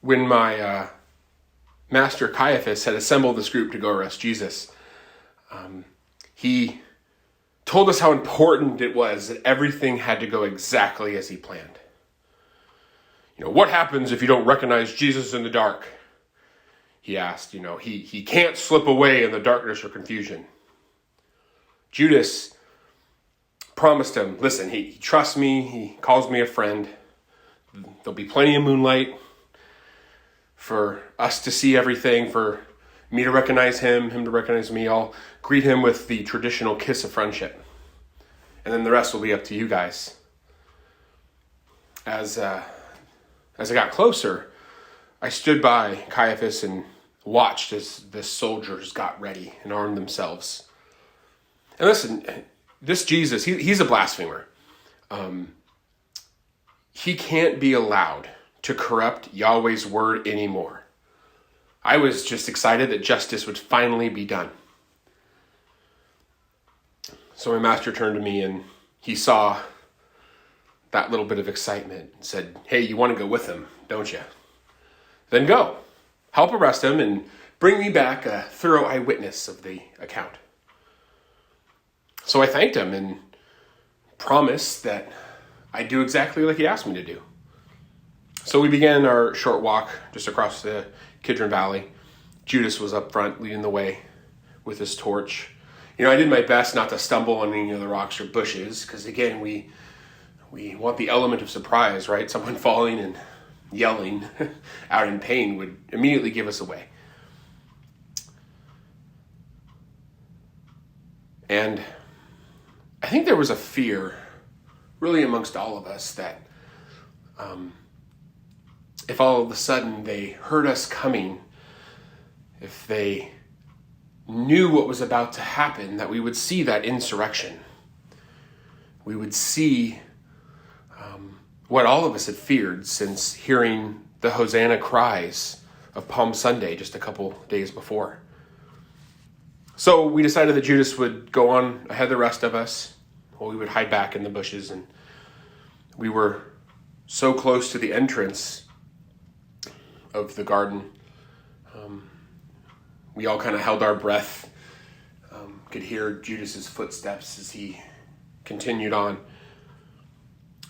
when my master Caiaphas had assembled this group to go arrest Jesus, he told us how important it was that everything had to go exactly as he planned. What happens if you don't recognize Jesus in the dark? He asked. He can't slip away in the darkness or confusion. Judas promised him, listen, he trusts me, he calls me a friend. There'll be plenty of moonlight for us to see everything, for me to recognize him to recognize me. I'll greet him with the traditional kiss of friendship. And then the rest will be up to you guys. As I got closer, I stood by Caiaphas and watched as the soldiers got ready and armed themselves. And listen, this Jesus, he's a blasphemer. He can't be allowed to corrupt Yahweh's word anymore. I was just excited that justice would finally be done. So my master turned to me and he saw that little bit of excitement and said, hey, you want to go with him, don't you? Then go. Help arrest him and bring me back a thorough eyewitness of the account. So I thanked him and promised that I'd do exactly like he asked me to do. So we began our short walk just across the Kidron Valley. Judas was up front leading the way with his torch. I did my best not to stumble on any of the rocks or bushes because, again, we want the element of surprise, right? Someone falling and yelling out in pain would immediately give us away. And I think there was a fear really amongst all of us that if all of a sudden they heard us coming, if they knew what was about to happen, that we would see that insurrection. We would see what all of us had feared since hearing the Hosanna cries of Palm Sunday just a couple days before. So we decided that Judas would go on ahead of the rest of us, while we would hide back in the bushes. And we were so close to the entrance of the garden. We all kind of held our breath, could hear Judas's footsteps as he continued on.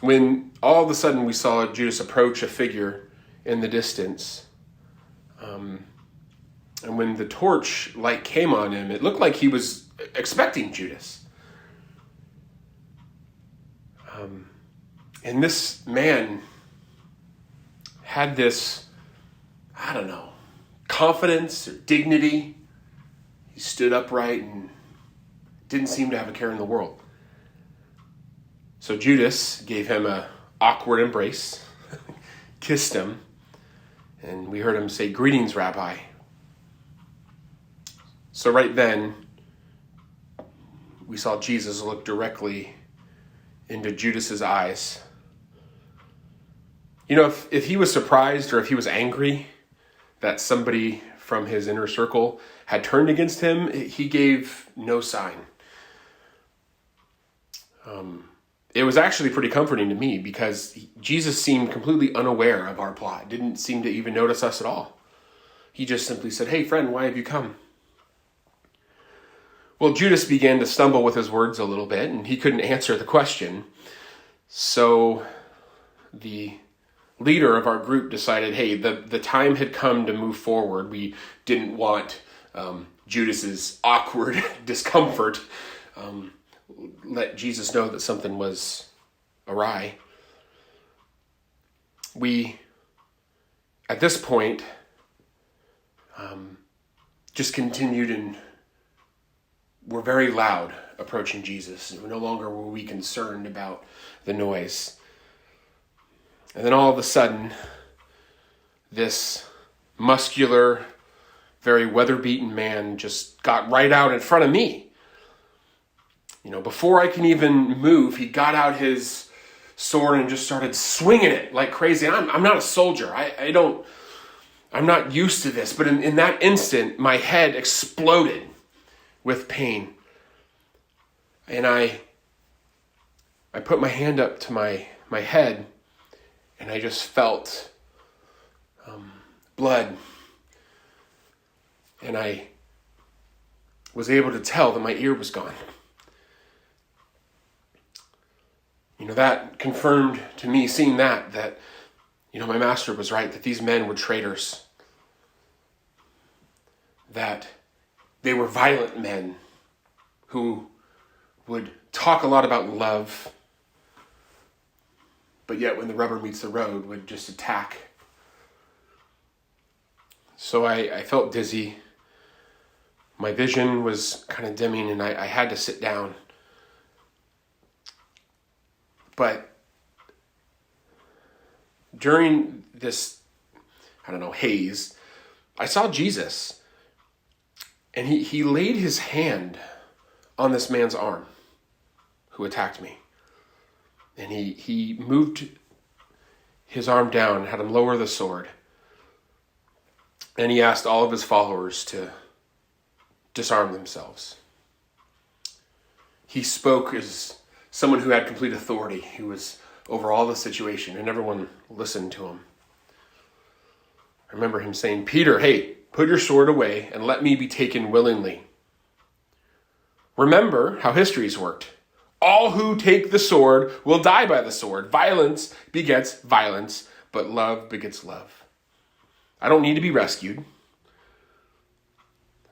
When all of a sudden we saw Judas approach a figure in the distance, and when the torch light came on him, it looked like he was expecting Judas. And this man had this, confidence or dignity. He stood upright and didn't seem to have a care in the world. So Judas gave him an awkward embrace, kissed him, and we heard him say, "Greetings, Rabbi." So right then, we saw Jesus look directly into Judas's eyes. If he was surprised or if he was angry that somebody from his inner circle had turned against him, he gave no sign. It was actually pretty comforting to me because Jesus seemed completely unaware of our plot, didn't seem to even notice us at all. He just simply said, "Hey, friend, why have you come?" Well, Judas began to stumble with his words a little bit, and he couldn't answer the question. So the leader of our group decided, hey, the time had come to move forward. We didn't want Judas's awkward discomfort let Jesus know that something was awry. We, at this point, just continued and were very loud approaching Jesus. No longer were we concerned about the noise. And then all of a sudden, this muscular, very weather-beaten man just got right out in front of me. Before I can even move, he got out his sword and just started swinging it like crazy. I'm not a soldier. I'm not used to this. But in that instant, my head exploded with pain. And I put my hand up to my head, and I just felt blood. And I was able to tell that my ear was gone. That confirmed to me, seeing that my master was right, that these men were traitors. That they were violent men who would talk a lot about love, but yet when the rubber meets the road would just attack. So I felt dizzy. My vision was kind of dimming and I had to sit down. But during this, haze, I saw Jesus. And he laid his hand on this man's arm who attacked me. And he moved his arm down, had him lower the sword. And he asked all of his followers to disarm themselves. He spoke as someone who had complete authority, who was over all the situation, and everyone listened to him. I remember him saying, "Peter, hey, put your sword away and let me be taken willingly. Remember how history's worked. All who take the sword will die by the sword. Violence begets violence, but love begets love. I don't need to be rescued.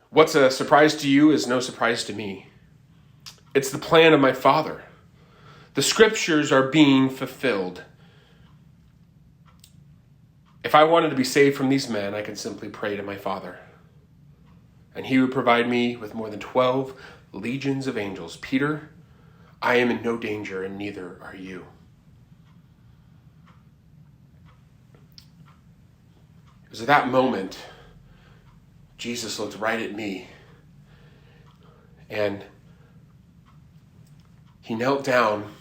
What's a surprise to you is no surprise to me. It's the plan of my Father. The scriptures are being fulfilled. If I wanted to be saved from these men, I can simply pray to my Father, and he would provide me with more than 12 legions of angels. Peter, I am in no danger, and neither are you." It was at that moment, Jesus looked right at me, and he knelt down,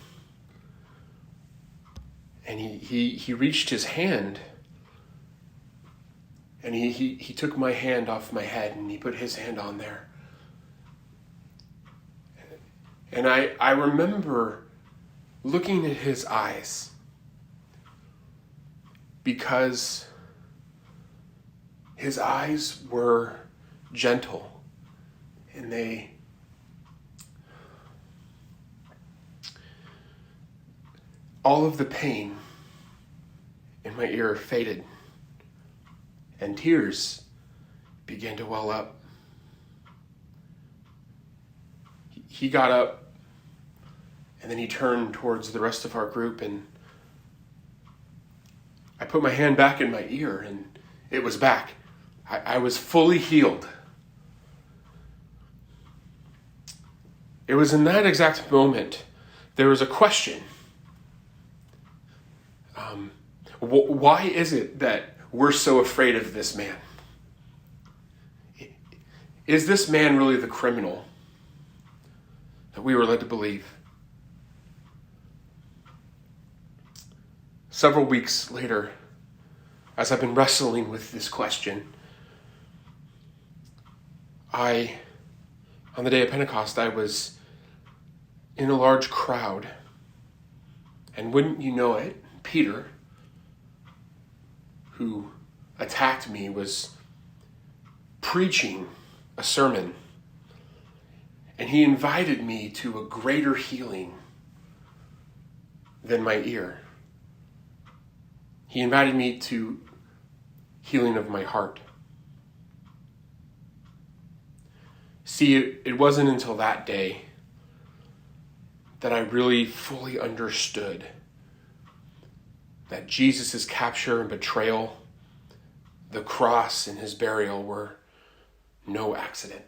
and he reached his hand, and he took my hand off my head, and he put his hand on there. And I remember looking at his eyes, because his eyes were gentle, and all of the pain in my ear faded, and tears began to well up. He got up, and then he turned towards the rest of our group, and I put my hand back in my ear, and it was back. I was fully healed. It was in that exact moment, there was a question. Why is it that we're so afraid of this man? Is this man really the criminal that we were led to believe? Several weeks later, as I've been wrestling with this question, on the day of Pentecost, I was in a large crowd, and wouldn't you know it, Peter, who attacked me, was preaching a sermon, and he invited me to a greater healing than my ear. He invited me to healing of my heart. See, it wasn't until that day that I really fully understood that Jesus' capture and betrayal, the cross and his burial were no accident.